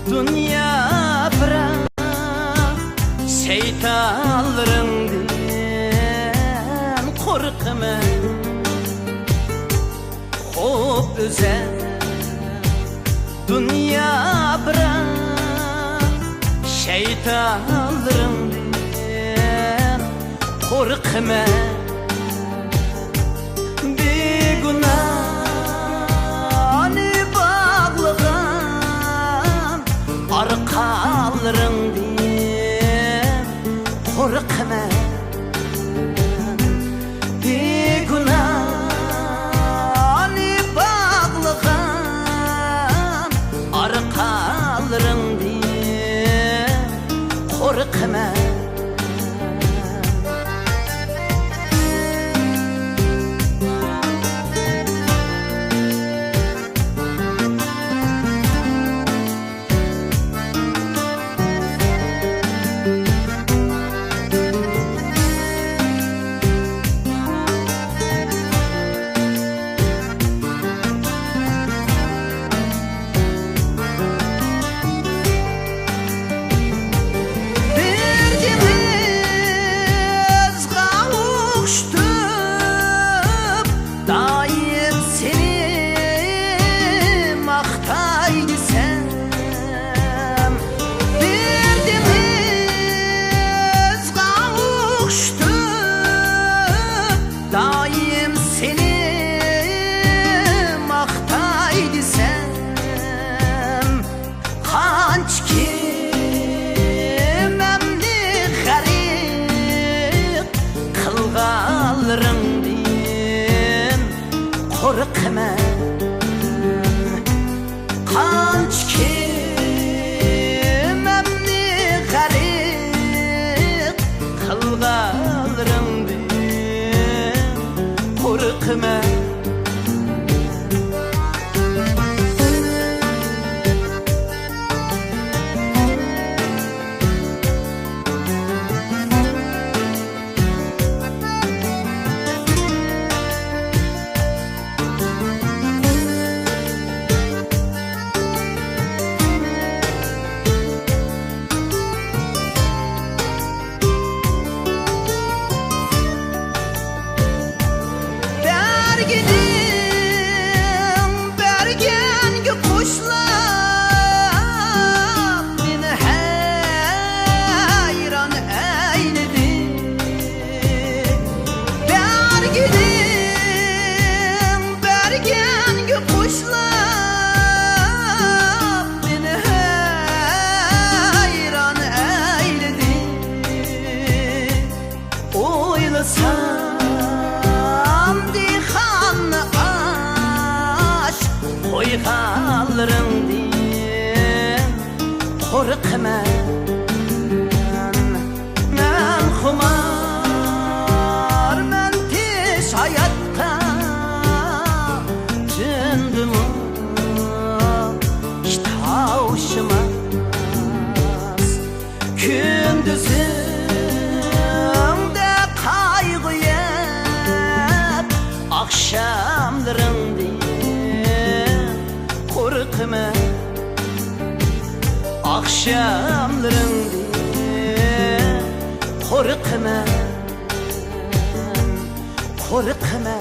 Dünya bırak şeytanlarından korkma. Hop özel dünya bırak şeytanlarından korkma. Bir günahını bağlayan arkalarından korkma. Bir günahını bağlayan arkalarından korkma. Daim seni maktay desem, kanç kimemni garip kılgallarımdan korkma. Kanç kimemni garip kılgallarımdan korkma. Bergengi kuşlar beni hayran eyledi. Bergengi kuşlar beni hayran eyledi. Oylasam dihanı koygallarımdan korkma. Men xumar, men tiş hayatda tündümü iştahışmaz. Gündüzümde kaygı yap, akşamlarımda korkma. Akşamlarımda korkma. Korkma.